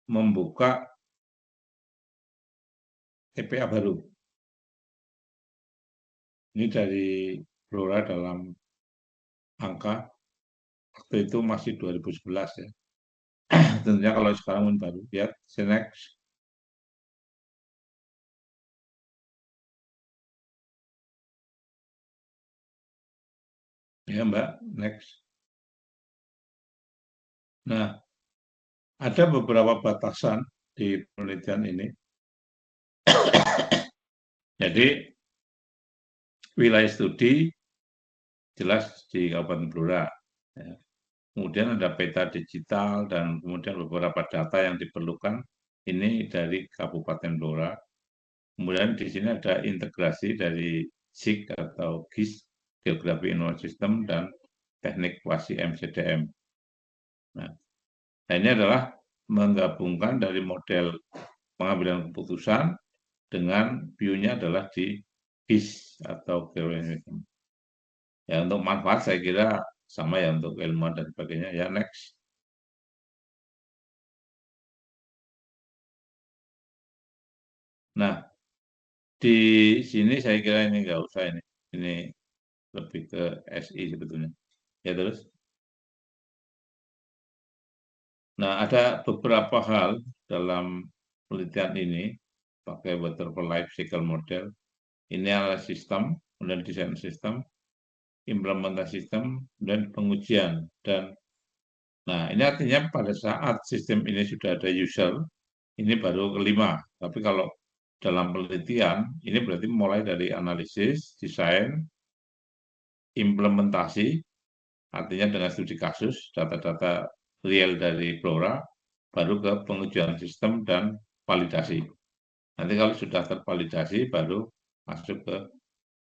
membuka TPA baru. Ini dari Blora dalam angka waktu itu masih 2011 ya. Tentunya kalau sekarang baru. Lihat, next. Ya Mbak, next. Nah, ada beberapa batasan di penelitian ini. Jadi, wilayah studi jelas di Kabupaten Blora. Ya. Kemudian ada peta digital dan kemudian beberapa data yang diperlukan ini dari Kabupaten Blora. Kemudian di sini ada integrasi dari SIG atau GIS, Geografi Information System, dan teknik kuasi MCDM. Nah, ini adalah menggabungkan dari model pengambilan keputusan dengan view-nya adalah di GIS atau Geografi. Ya, untuk manfaat saya kira sama ya untuk ilmuwan dan sebagainya. Ya, next. Nah, di sini saya kira ini nggak usah ini. Ini lebih ke SI sebetulnya. Ya, terus. Nah, ada beberapa hal dalam penelitian ini pakai Butterfly Life Cycle Model. Ini adalah sistem, kemudian desain sistem, implementasi sistem, dan pengujian. Dan nah, ini artinya pada saat sistem ini sudah ada user, ini baru kelima. Tapi kalau dalam penelitian, ini berarti mulai dari analisis, desain, implementasi, artinya dengan studi kasus, data-data real dari Blora, baru ke pengujian sistem dan validasi. Nanti kalau sudah tervalidasi, baru masuk ke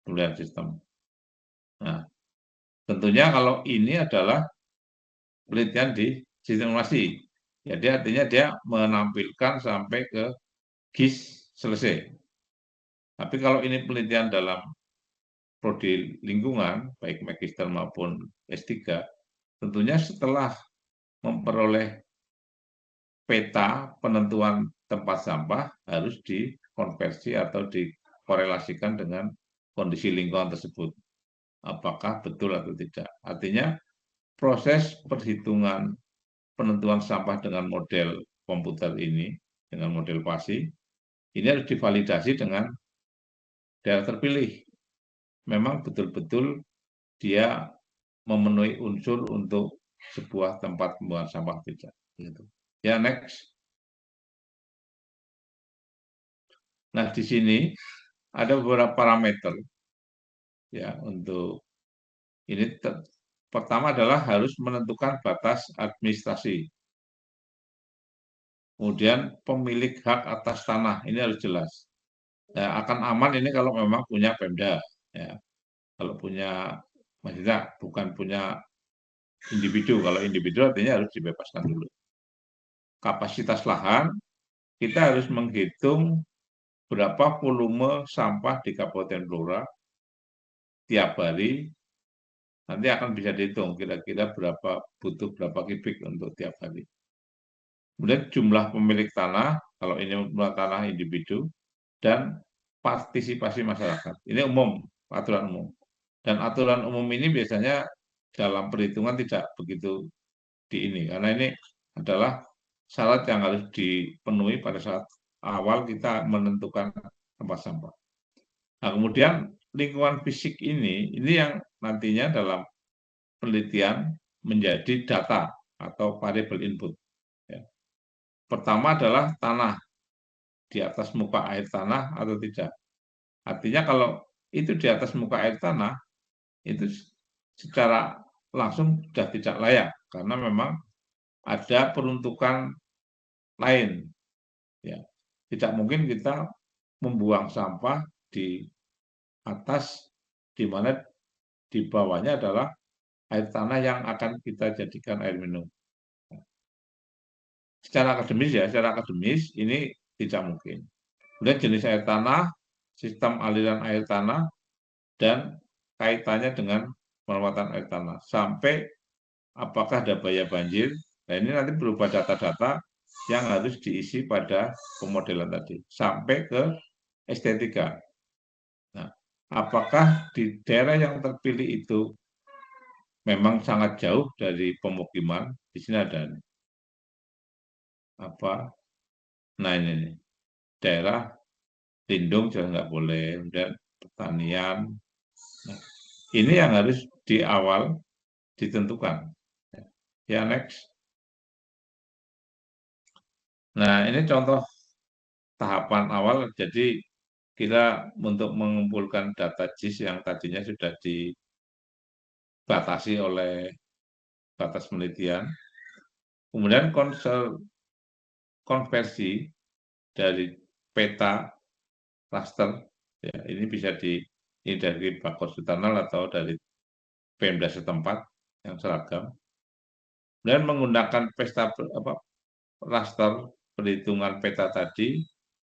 penilaian sistem. Nah, tentunya kalau ini adalah penelitian di sistem informasi. Jadi artinya dia menampilkan sampai ke GIS selesai. Tapi kalau ini penelitian dalam prodi lingkungan, baik magister maupun S3, tentunya setelah memperoleh peta penentuan tempat sampah harus dikonversi atau dikorelasikan dengan kondisi lingkungan tersebut. Apakah betul atau tidak. Artinya proses perhitungan penentuan sampah dengan model komputer ini, dengan model PASI, ini harus divalidasi dengan daerah terpilih. Memang betul-betul dia memenuhi unsur untuk sebuah tempat pembuangan sampah tidak. Gitu. Ya, next. Nah, di sini ada beberapa parameter ya untuk ini. Pertama adalah harus menentukan batas administrasi. Kemudian pemilik hak atas tanah ini harus jelas. Ya, akan aman ini kalau memang punya Pemda. Ya. Kalau punya, maksudnya bukan punya individu. Kalau individu artinya harus dibebaskan dulu. Kapasitas lahan, kita harus menghitung berapa volume sampah di Kabupaten Blora tiap hari. Nanti akan bisa dihitung kira-kira butuh berapa kubik untuk tiap hari. Kemudian jumlah pemilik tanah, kalau ini tanah individu, dan partisipasi masyarakat. Ini umum, aturan umum. Dan aturan umum ini biasanya dalam perhitungan tidak begitu di ini, karena ini adalah syarat yang harus dipenuhi pada saat awal kita menentukan tempat sampah. Nah, kemudian lingkungan fisik ini yang nantinya dalam penelitian menjadi data atau variable input. Ya. Pertama adalah tanah, di atas muka air tanah atau tidak. Artinya kalau itu di atas muka air tanah, itu secara langsung sudah tidak layak, karena memang ada peruntukan lain. Ya. Tidak mungkin kita membuang sampah di atas, di mana di bawahnya adalah air tanah yang akan kita jadikan air minum. Secara akademis ini tidak mungkin. Kemudian jenis air tanah, sistem aliran air tanah, dan kaitannya dengan penguatan air tanah. Sampai apakah ada bahaya banjir. Nah, ini nanti berupa data-data yang harus diisi pada pemodelan tadi sampai ke estetika. Nah, apakah di daerah yang terpilih itu memang sangat jauh dari pemukiman? Di sini ada apa? Nah ini nih, daerah lindung juga nggak boleh, dan pertanian. Nah, ini yang harus di awal ditentukan. Ya, next. Nah, ini contoh tahapan awal. Jadi kita untuk mengumpulkan data JIS yang tadinya sudah dibatasi oleh batas penelitian, kemudian konversi dari peta raster, ya, ini bisa ini dari Bakos Tunnel atau dari Pemda setempat yang seragam, dan menggunakan raster perhitungan peta tadi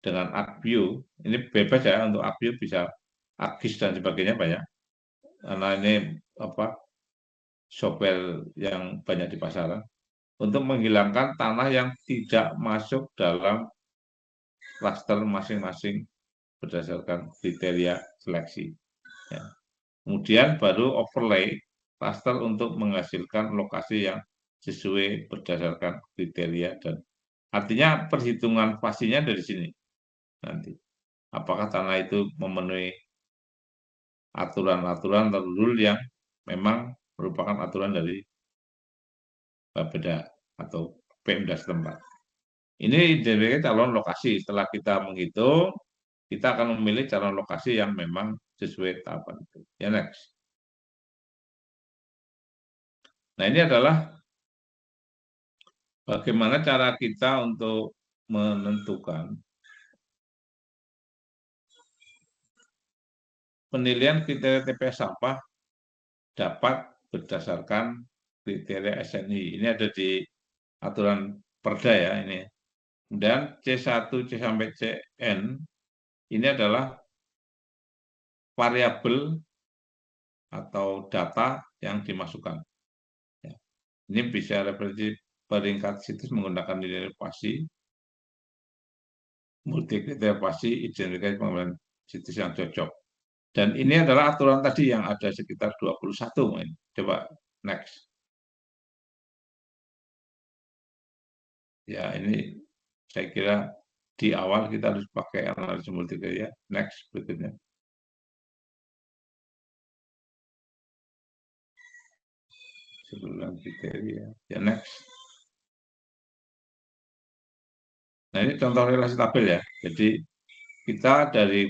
dengan ArcView. Ini bebas ya, untuk ArcView bisa ArcGIS dan sebagainya banyak. Karena ini software yang banyak di pasaran untuk menghilangkan tanah yang tidak masuk dalam raster masing-masing berdasarkan kriteria seleksi. Ya. Kemudian baru overlay raster untuk menghasilkan lokasi yang sesuai berdasarkan kriteria, dan artinya perhitungan pastinya dari sini nanti. Apakah tanah itu memenuhi aturan-aturan tertentu yang memang merupakan aturan dari Bapeda atau Pemda setempat. Ini jadi calon lokasi. Setelah kita menghitung, kita akan memilih calon lokasi yang memang sesuai tahapan itu. Ya, next. Nah, ini adalah bagaimana cara kita untuk menentukan penilaian kriteria TPS sampah dapat berdasarkan kriteria SNI. Ini ada di aturan Perda ya ini. Dan C1 C sampai CN ini adalah variabel atau data yang dimasukkan. Ya. Ini bisa referensi peringkat situs menggunakan nilai pasti, multi kriteria pasti, identifikasi pengembangan situs yang cocok. Dan ini adalah aturan tadi yang ada sekitar 21. Coba next. Ya, ini saya kira di awal kita harus pakai analisis multivariat. Next, berikutnya. Sebelum kriteria. Ya, next. Nah, ini contoh relasi tabel ya. Jadi, kita dari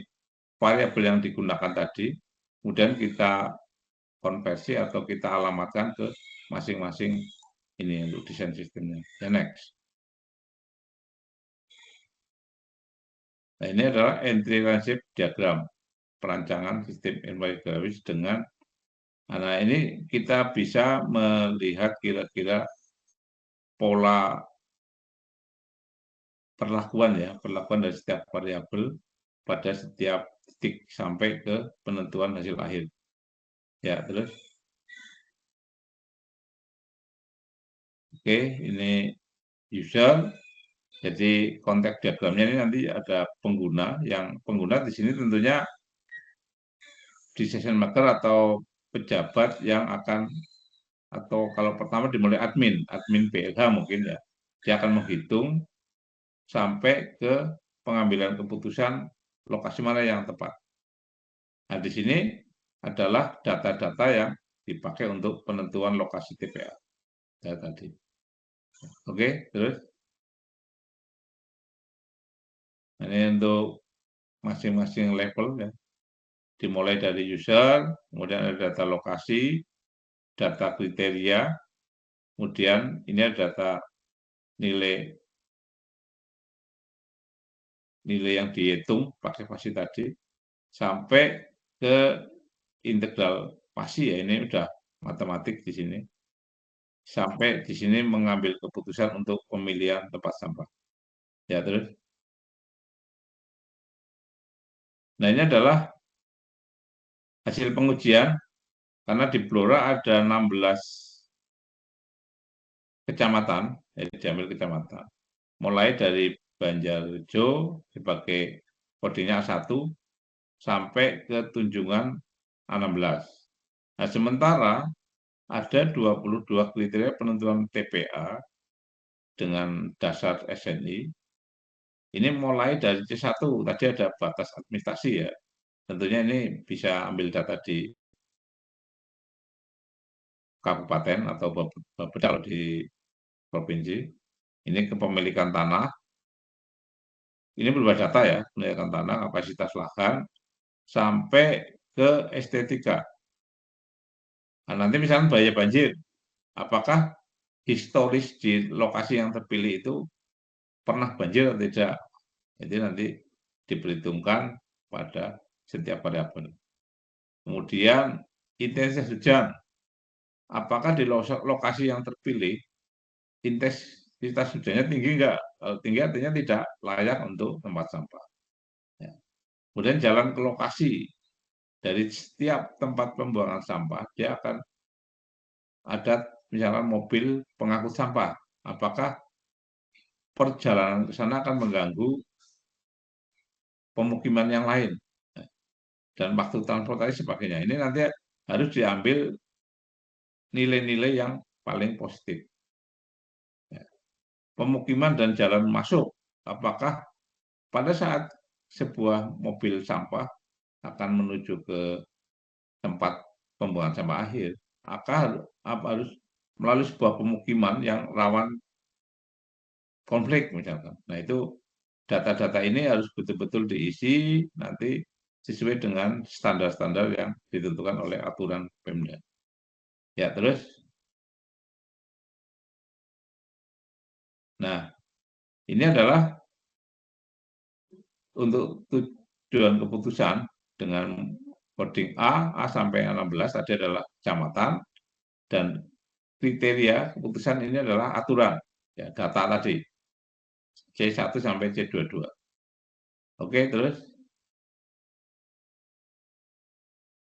variabel yang digunakan tadi, kemudian kita konversi atau kita alamatkan ke masing-masing ini untuk desain sistemnya. Ya, next. Nah, ini adalah entry relationship diagram perancangan sistem informasi grafis dengan, nah ini kita bisa melihat kira-kira pola perlakuan ya, perlakuan dari setiap variabel pada setiap titik sampai ke penentuan hasil akhir. Ya, terus. Oke, ini user. Jadi konteks diagramnya ini nanti ada pengguna, yang pengguna di sini tentunya decision maker atau pejabat yang akan, atau kalau pertama dimulai admin BLH mungkin ya, dia akan menghitung sampai ke pengambilan keputusan lokasi mana yang tepat. Nah, di sini adalah data-data yang dipakai untuk penentuan lokasi TPA. Ya, tadi. Oke, terus. Ini untuk masing-masing level ya. Dimulai dari user, kemudian ada data lokasi, data kriteria, kemudian ini ada data nilai yang dihitung pakai pasti tadi, sampai ke integral pasti ya, ini udah matematik di sini. Sampai di sini mengambil keputusan untuk pemilihan tempat sampah. Ya, terus. Nah, ini adalah hasil pengujian, karena di Blora ada 16 kecamatan, ya, diambil kecamatan. mulai dari Banjarjo sebagai kodenya A1 sampai ke Tunjungan A16. Nah, sementara ada 22 kriteria penentuan TPA dengan dasar SNI. Ini mulai dari C1, tadi ada batas administrasi ya. Tentunya ini bisa ambil data di kabupaten atau kalau di provinsi. Ini kepemilikan tanah. Ini berubah data ya, kepemilikan tanah, kapasitas lahan, sampai ke estetika. Nah, nanti misalnya bahaya banjir, apakah historis di lokasi yang terpilih itu pernah banjir atau tidak? Jadi nanti diperhitungkan pada setiap variabel. Kemudian intensitas hujan, apakah di lokasi yang terpilih intensitas hujannya tinggi enggak? Kalau tinggi artinya tidak layak untuk tempat sampah. Ya. Kemudian jalan ke lokasi dari setiap tempat pembuangan sampah, dia akan ada misalnya mobil pengangkut sampah. Apakah perjalanan ke sana akan mengganggu pemukiman yang lain? Dan waktu transportasi sebagainya. Ini nanti harus diambil nilai-nilai yang paling positif. Ya. Pemukiman dan jalan masuk, apakah pada saat sebuah mobil sampah akan menuju ke tempat pembuangan sampah akhir, akan harus melalui sebuah pemukiman yang rawan konflik misalkan. Nah, itu data-data ini harus betul-betul diisi nanti sesuai dengan standar-standar yang ditentukan oleh aturan Pemda. Ya, terus. Nah, ini adalah untuk tujuan keputusan dengan coding A sampai A16 tadi adalah kecamatan, dan kriteria keputusan ini adalah aturan, ya, data tadi, C1 sampai C22. Oke, terus.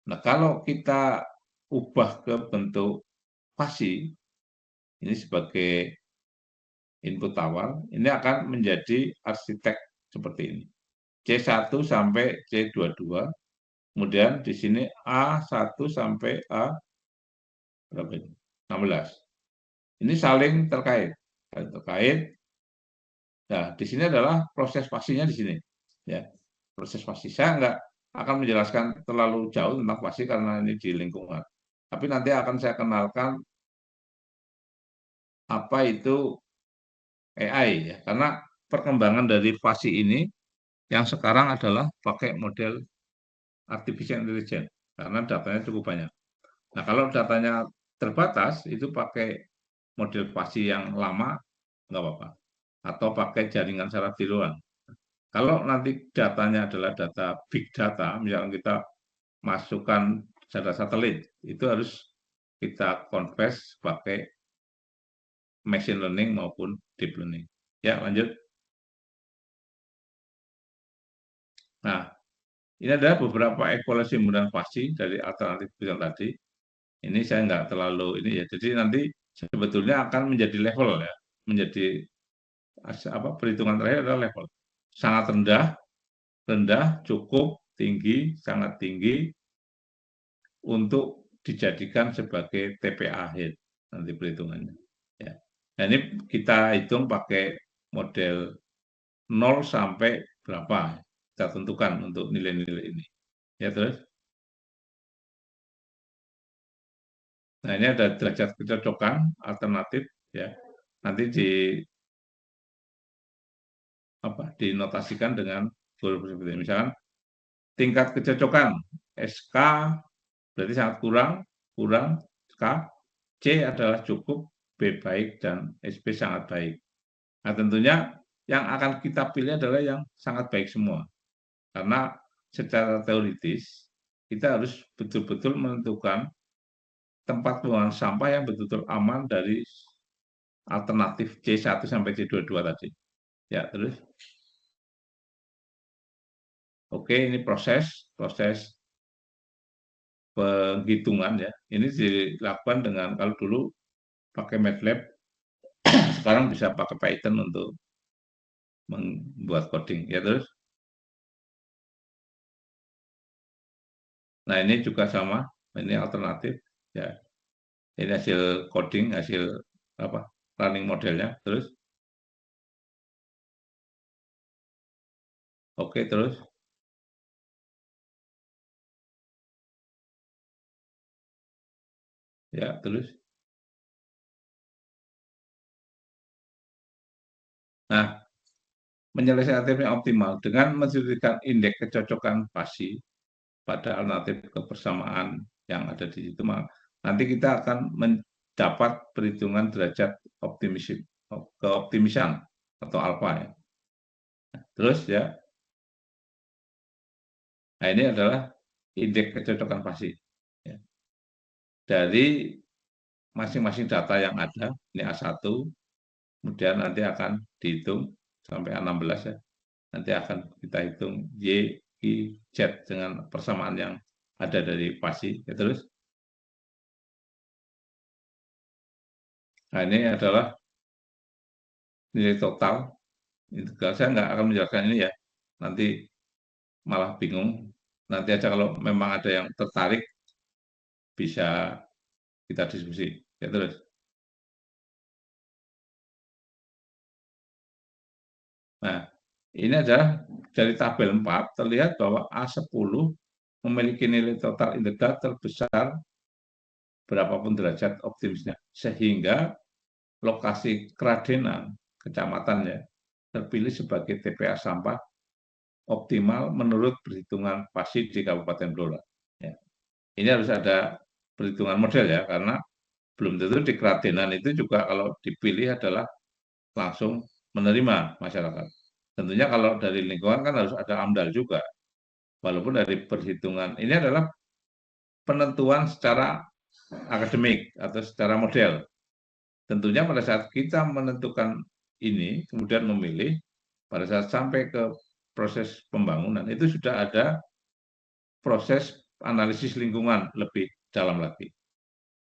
Nah, kalau kita ubah ke bentuk fasi, ini sebagai input awal, ini akan menjadi arsitek seperti ini. C1 sampai C22, kemudian di sini A1 sampai A berapa ini? 16. Ini saling terkait. Nah, di sini adalah proses fasinya di sini. Ya, proses fasi. Saya nggak akan menjelaskan terlalu jauh tentang fasi karena ini di lingkungan. Tapi nanti akan saya kenalkan apa itu AI ya, karena perkembangan dari fasi ini yang sekarang adalah pakai model artificial intelligence karena datanya cukup banyak. Nah, kalau datanya terbatas itu pakai model fasi yang lama nggak apa-apa, atau pakai jaringan secara tiruan. Kalau nanti datanya adalah data big data, misalnya kita masukkan data satelit, itu harus kita convert pakai machine learning maupun deep learning. Ya, lanjut. Nah, ini adalah beberapa evaluasi penggunaan fasi dari alternatif yang tadi. Ini saya nggak terlalu ini ya. Jadi nanti sebetulnya akan menjadi level ya, menjadi apa, perhitungan terakhir adalah level. Sangat rendah, rendah, cukup, tinggi, sangat tinggi, untuk dijadikan sebagai TPA akhir nanti perhitungannya. Ya. Nah, ini kita hitung pakai model 0 sampai berapa, kita tentukan untuk nilai-nilai ini. Ya, terus. Nah, ini ada derajat kecocokan alternatif ya. Nanti dinotasikan dengan huruf seperti ini. Misalkan tingkat kecocokan SK berarti sangat kurang, kurang, K, C adalah cukup, B baik, dan SP sangat baik. Nah, tentunya yang akan kita pilih adalah yang sangat baik semua. Karena secara teoritis, kita harus betul-betul menentukan tempat pembuangan sampah yang betul-betul aman dari alternatif C1 sampai C22 tadi. Ya, terus. Oke, ini proses penghitungan ya. Ini dilakukan dengan, kalau dulu pakai MATLAB, sekarang bisa pakai Python untuk membuat coding. Ya terus, nah ini juga sama, ini alternatif. Ya, ini hasil coding, hasil apa running modelnya. Terus, oke terus, ya terus. Nah, menyelesaikan alternatif yang optimal dengan menjadikan indeks kecocokan pasi pada alternatif kebersamaan yang ada di situ, nanti kita akan mendapat perhitungan derajat keoptimisan atau alfa ya. Terus ya, nah ini adalah indeks kecocokan pasi ya. Dari masing-masing data yang ada, ini A1, kemudian nanti akan dihitung sampai A16 ya. Nanti akan kita hitung Y, I, Z dengan persamaan yang ada dari pasi. Ya, terus, nah ini adalah nilai total integral. Saya nggak akan menjelaskan ini ya, nanti malah bingung. Nanti aja kalau memang ada yang tertarik, bisa kita diskusi. Ya, terus. Nah, ini adalah dari tabel 4, terlihat bahwa A10 memiliki nilai total integral terbesar berapapun derajat optimisnya, sehingga lokasi keradenan kecamatan ya terpilih sebagai TPA sampah optimal menurut perhitungan pasi di Kabupaten Blora. Ya. Ini harus ada perhitungan model ya, karena belum tentu di keradenan itu juga kalau dipilih adalah langsung menerima masyarakat. Tentunya kalau dari lingkungan kan harus ada AMDAL juga, walaupun dari perhitungan ini adalah penentuan secara akademik atau secara model. Tentunya pada saat kita menentukan ini, kemudian memilih, pada saat sampai ke proses pembangunan, itu sudah ada proses analisis lingkungan lebih dalam lagi.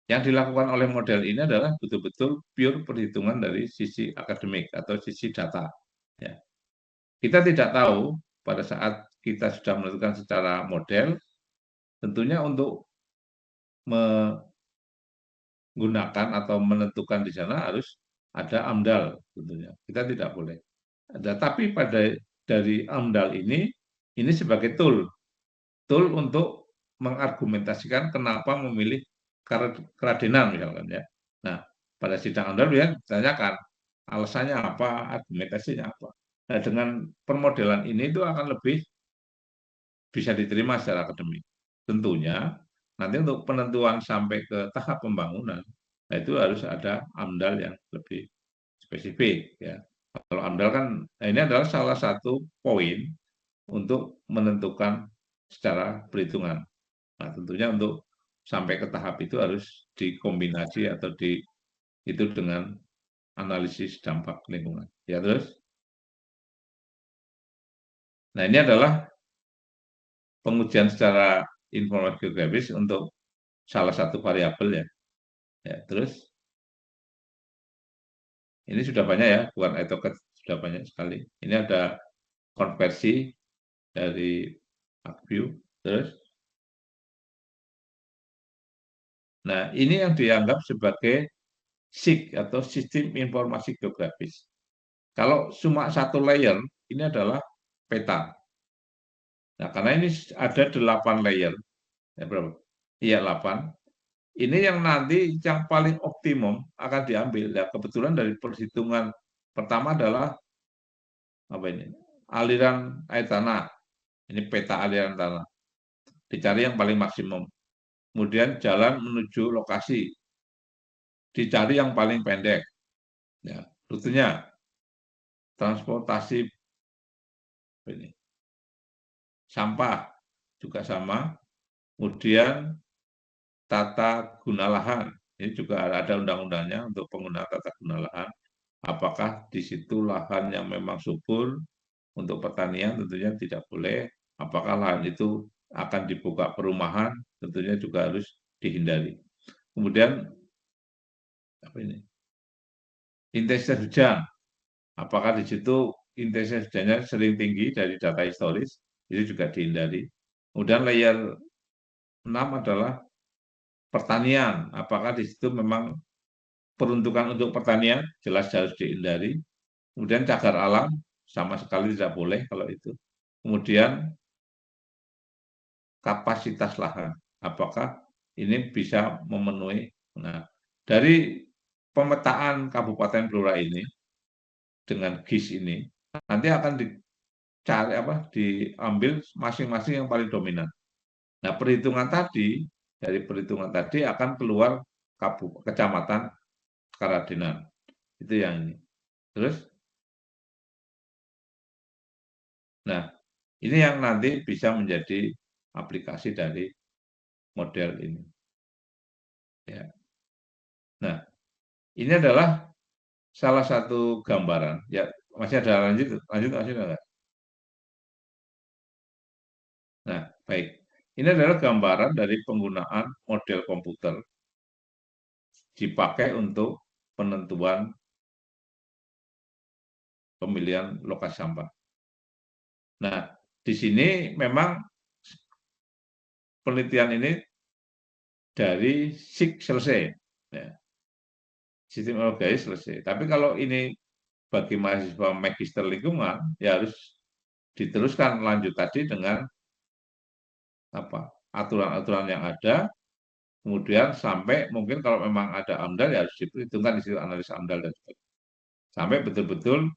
Yang dilakukan oleh model ini adalah betul-betul pure perhitungan dari sisi akademik atau sisi data. Ya. Kita tidak tahu pada saat kita sudah menentukan secara model, tentunya untuk menggunakan atau menentukan di sana harus ada AMDAL tentunya. Kita tidak boleh. Tapi pada dari AMDAL ini sebagai tool untuk mengargumentasikan kenapa memilih keradenan misalkan ya. Nah, pada sidang AMDAL ya ditanyakan alasannya apa, argumentasinya apa. Nah, dengan permodelan ini itu akan lebih bisa diterima secara akademik. Tentunya nanti untuk penentuan sampai ke tahap pembangunan, nah itu harus ada AMDAL yang lebih spesifik ya. Kalau AMDAL kan nah ini adalah salah satu poin untuk menentukan secara perhitungan. Nah, tentunya untuk sampai ke tahap itu harus dikombinasi atau itu dengan analisis dampak lingkungan. Ya terus, nah ini adalah pengujian secara informasi geografis untuk salah satu variabel ya. Ya, terus ini sudah banyak ya, bukan AutoCAD sudah banyak sekali. Ini ada konversi dari ArcView. Terus, nah ini yang dianggap sebagai SIG atau Sistem Informasi Geografis. Kalau cuma satu layer, ini adalah peta. Nah, karena ini ada 8 layer, ya berapa? Iya 8. Ini yang nanti yang paling optimum akan diambil. Ya, kebetulan dari perhitungan pertama adalah apa ini? Aliran air tanah. Ini peta aliran tanah. Dicari yang paling maksimum. Kemudian jalan menuju lokasi. Dicari yang paling pendek. Ya, rutenya transportasi ini. Sampah juga sama. Kemudian tata guna lahan. Ini juga ada undang-undangnya untuk penggunaan tata guna lahan. Apakah di situ lahan yang memang subur untuk pertanian tentunya tidak boleh. Apakah lahan itu akan dibuka perumahan tentunya juga harus dihindari. Kemudian apa ini? Intensitas hujan. Apakah di situ intensitas hujannya sering tinggi dari data historis, itu juga dihindari. Kemudian layer 6 adalah pertanian. Apakah di situ memang peruntukan untuk pertanian? Jelas harus dihindari. Kemudian cagar alam, sama sekali tidak boleh kalau itu. Kemudian kapasitas lahan, apakah ini bisa memenuhi. Nah, dari pemetaan Kabupaten Blora ini dengan GIS ini nanti akan dicari diambil masing-masing yang paling dominan. Nah, dari perhitungan tadi akan keluar kecamatan Karadenan. Itu yang ini. Terus, nah ini yang nanti bisa menjadi aplikasi dari model ini. Ya. Nah, ini adalah salah satu gambaran. Ya, masih ada lanjut masih ada. Nah, baik. Ini adalah gambaran dari penggunaan model komputer dipakai untuk penentuan pemilihan lokasi sampah. Nah, di sini memang penelitian ini dari SIG selesai. Ya, sistem organis selesai. Tapi kalau ini bagi mahasiswa magister lingkungan, ya harus diteruskan lanjut tadi dengan aturan-aturan yang ada, kemudian sampai mungkin kalau memang ada AMDAL ya harus diperhitungkan di situ analisa AMDAL dan sebagainya. Sampai betul-betul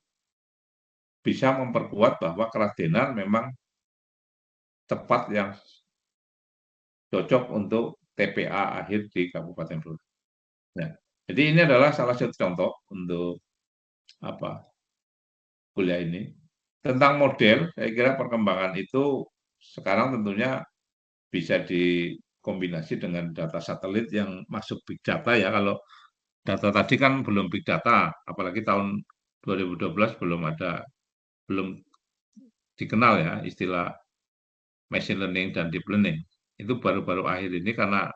bisa memperkuat bahwa keradenan memang tepat yang cocok untuk TPA akhir di Kabupaten Blora. Nah, jadi ini adalah salah satu contoh untuk kuliah ini. Tentang model, saya kira perkembangan itu sekarang tentunya bisa dikombinasi dengan data satelit yang masuk big data ya. Kalau data tadi kan belum big data, apalagi tahun 2012 belum dikenal ya istilah machine learning dan deep learning. Itu baru-baru akhir ini karena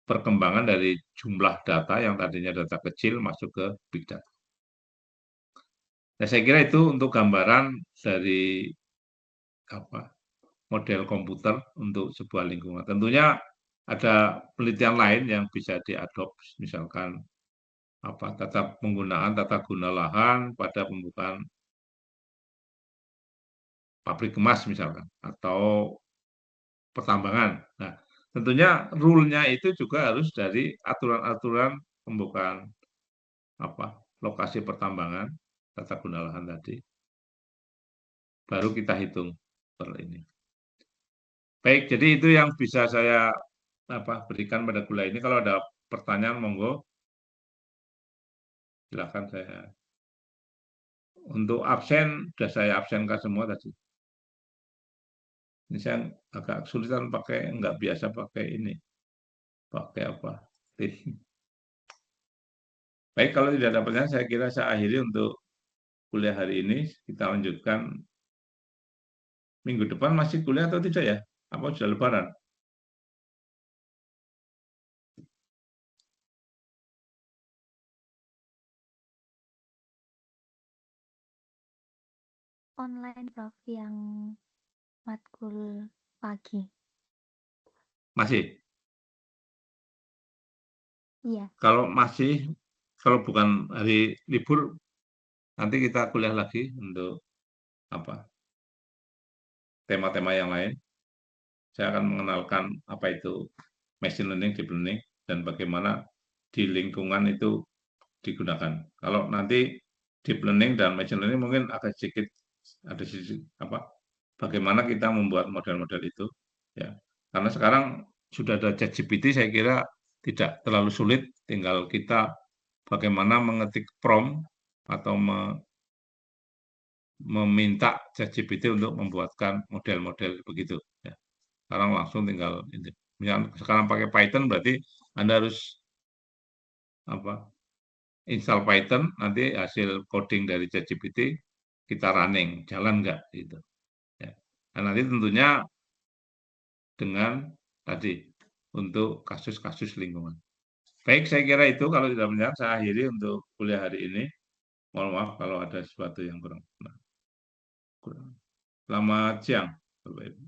perkembangan dari jumlah data yang tadinya data kecil masuk ke big data. Nah, saya kira itu untuk gambaran dari model komputer untuk sebuah lingkungan. Tentunya ada penelitian lain yang bisa diadopsi, misalkan tata guna lahan pada pembukaan pabrik kemas misalkan atau pertambangan. Nah, tentunya rule-nya itu juga harus dari aturan-aturan pembukaan lokasi pertambangan tata guna lahan tadi. Baru kita hitung per ini. Baik, jadi itu yang bisa saya berikan pada kuliah ini. Kalau ada pertanyaan, monggo. Silakan saya. Untuk absen, sudah saya absenkan semua tadi. Ini saya agak kesulitan nggak biasa pakai ini. Pakai apa? Baik, kalau tidak ada pertanyaan, saya kira saya akhiri untuk kuliah hari ini. Kita lanjutkan minggu depan masih kuliah atau tidak ya? Apa sudah lebaran? Online, Prof, yang matkul pagi. Masih? Iya. Kalau bukan hari libur, nanti kita kuliah lagi untuk tema-tema yang lain. Saya akan mengenalkan apa itu machine learning, deep learning, dan bagaimana di lingkungan itu digunakan. Kalau nanti deep learning dan machine learning mungkin agak sedikit ada sisi bagaimana kita membuat model-model itu, ya. Karena sekarang sudah ada ChatGPT, saya kira tidak terlalu sulit, tinggal kita bagaimana mengetik prompt atau meminta ChatGPT untuk membuatkan model-model begitu. Ya. Sekarang langsung tinggal sekarang pakai Python berarti Anda harus install Python, nanti hasil coding dari ChatGPT kita running, jalan nggak gitu. Ya. Nah, nanti tentunya dengan tadi untuk kasus-kasus lingkungan. Baik, saya kira itu kalau tidak benar saya akhiri untuk kuliah hari ini. Mohon maaf kalau ada sesuatu yang kurang. Selamat siang, Bapak Ibu.